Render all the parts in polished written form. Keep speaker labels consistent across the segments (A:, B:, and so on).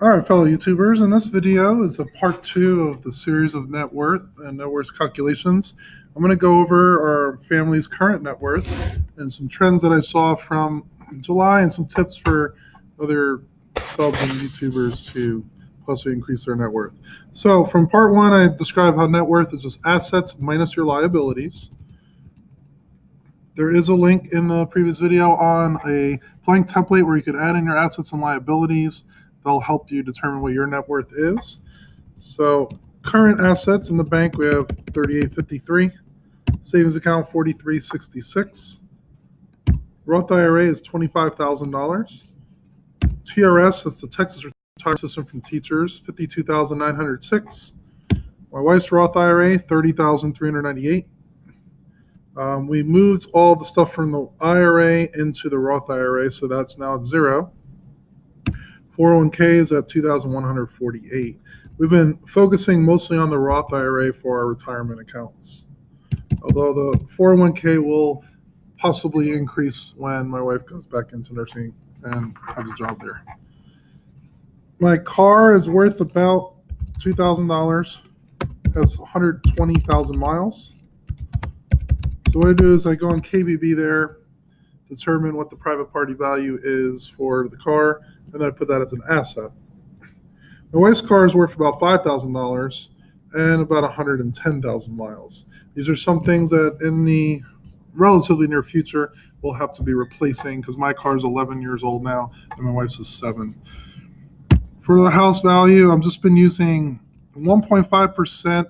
A: All right, fellow YouTubers, and this video is a part 2 of the series of net worth and net worth calculations. I'm going to go over our family's current net worth and some trends that I saw from July and some tips for other subs and YouTubers to possibly increase their net worth. So from part 1, I described how net worth is just assets minus your liabilities. There is a link in the previous video on a blank template where you could add in your assets and liabilities. They'll help you determine what your net worth is. So current assets in the bank, we have $38.53. Savings account, $43.66. Roth IRA is $25,000. TRS, that's the Texas Retirement System from Teachers, $52,906. My wife's Roth IRA, $30,398. We moved all the stuff from the IRA into the Roth IRA, so that's now at zero. 401k is at $2,148. We've been focusing mostly on the Roth IRA for our retirement accounts, although the 401k will possibly increase when my wife goes back into nursing and has a job there. My car is worth about $2,000, has 120,000 miles. So what I do is I go on KBB there, determine what the private party value is for the car, and then I put that as an asset. My wife's car is worth about $5,000 and about 110,000 miles. These are some things that in the relatively near future we'll have to be replacing because my car is 11 years old now and my wife's is 7. For the house value, I've just been using 1.5%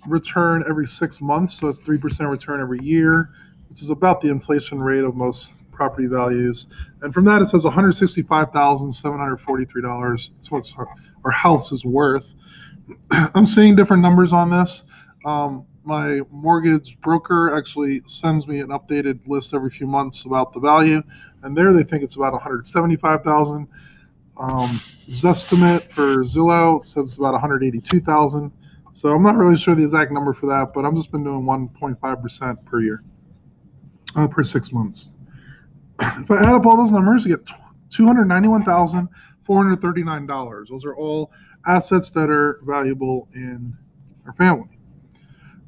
A: return every 6 months, so it's 3% return every year, which is about the inflation rate of most property values. And from that, it says $165,743. That's what our house is worth. I'm seeing different numbers on this. My mortgage broker actually sends me an updated list every few months about the value, and there they think it's about $175,000. Zestimate for Zillow says it's about $182,000. So I'm not really sure the exact number for that, but I've just been doing 1.5% per year, per 6 months. If I add up all those numbers, you get $291,439. Those are all assets that are valuable in our family.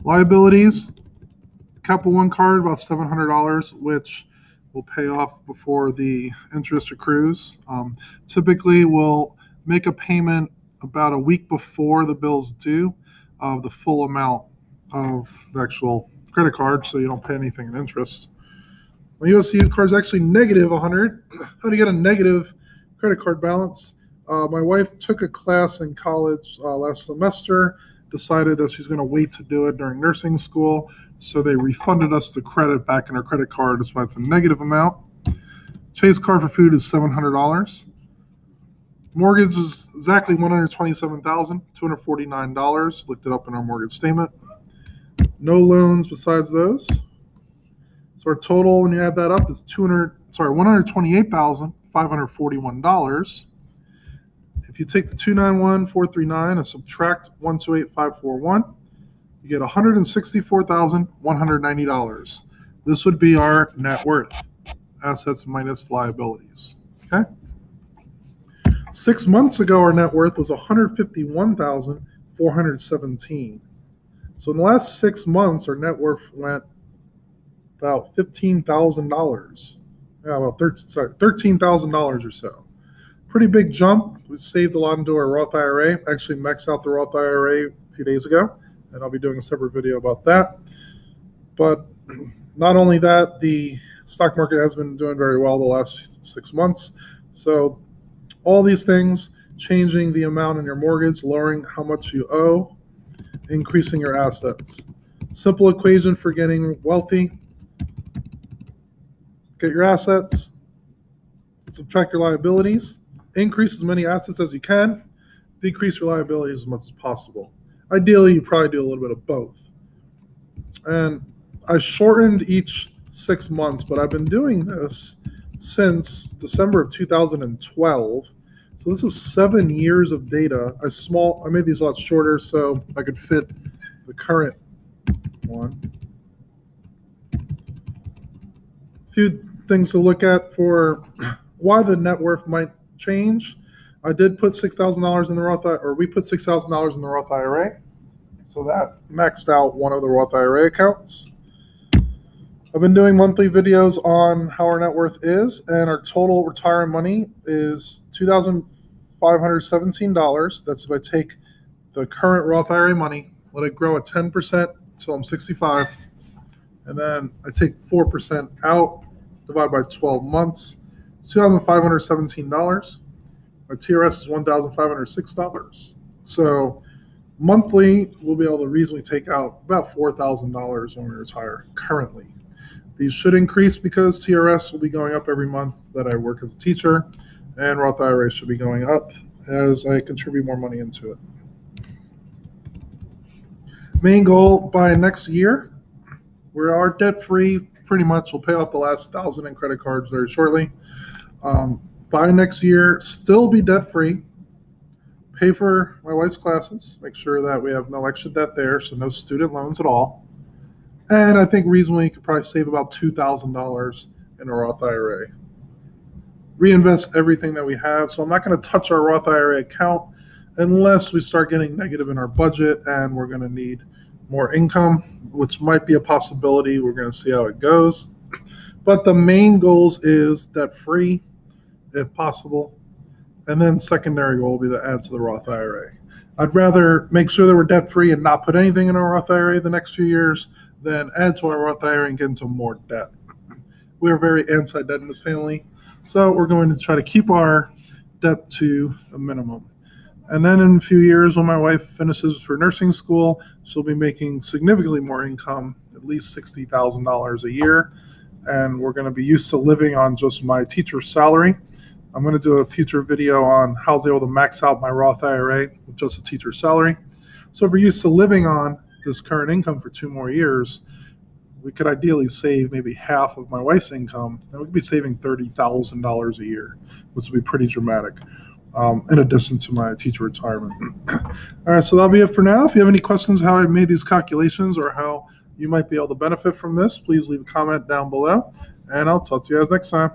A: Liabilities, Capital One card, about $700, which will pay off before the interest accrues. Typically, we'll make a payment about a week before the bill's due of the full amount of the actual credit card, so you don't pay anything in interest. My USU card is actually negative 100. How to get a negative credit card balance? My wife took a class in college last semester, decided that she's going to wait to do it during nursing school, so they refunded us the credit back in our credit card. That's why it's a negative amount. Chase card for food is $700. Mortgage is exactly $127,249. Looked it up in our mortgage statement. No loans besides those. So our total, when you add that up, is $128,541. If you take the $291,439 and subtract $128,541, you get $164,190. This would be our net worth, assets minus liabilities. Okay. 6 months ago, our net worth was $151,417. So in the last 6 months, our net worth went about $15,000. Yeah, about $13,000 or so. Pretty big jump. We saved a lot into our Roth IRA. Actually maxed out the Roth IRA a few days ago, and I'll be doing a separate video about that. But not only that, the stock market has been doing very well the last 6 months. So all these things, changing the amount in your mortgage, lowering how much you owe, increasing your assets. Simple equation for getting wealthy. Get your assets, subtract your liabilities, increase as many assets as you can, decrease your liabilities as much as possible. Ideally, you probably do a little bit of both. And I shortened each 6 months, but I've been doing this since December of 2012. So this is 7 years of data. I made these a lot shorter so I could fit the current one. A few things to look at for why the net worth might change. I did put $6,000 in the Roth, or we put $6,000 in the Roth IRA. So that maxed out one of the Roth IRA accounts. I've been doing monthly videos on how our net worth is, and our total retirement money is $2,517. That's if I take the current Roth IRA money, let it grow at 10% until I'm 65, and then I take 4% out, divide by 12 months. It's $2,517. My TRS is $1,506. So monthly, we'll be able to reasonably take out about $4,000 when we retire currently. These should increase because TRS will be going up every month that I work as a teacher, and Roth IRA should be going up as I contribute more money into it. Main goal by next year, we are debt-free pretty much. We'll pay off the last 1,000 in credit cards very shortly. By next year, still be debt-free, pay for my wife's classes, make sure that we have no extra debt there, so no student loans at all. And I think reasonably you could probably save about $2,000 in a Roth IRA. Reinvest everything that we have. So I'm not going to touch our Roth IRA account unless we start getting negative in our budget and we're going to need more income, which might be a possibility. We're going to see how it goes. But the main goals is debt-free, if possible. And then secondary goal will be to add to the Roth IRA. I'd rather make sure that we're debt-free and not put anything in our Roth IRA the next few years than add to our Roth IRA and get into more debt. We're very anti-debt in this family, so we're going to try to keep our debt to a minimum. And then in a few years, when my wife finishes for nursing school, she'll be making significantly more income, at least $60,000 a year. And we're going to be used to living on just my teacher's salary. I'm going to do a future video on how I was able to max out my Roth IRA with just a teacher's salary. So if we're used to living on this current income for 2 more years, we could ideally save maybe half of my wife's income, and we could be saving $30,000 a year, which would be pretty dramatic, in addition to my teacher retirement. All right, so that'll be it for now. If you have any questions how I made these calculations or how you might be able to benefit from this, please leave a comment down below, and I'll talk to you guys next time.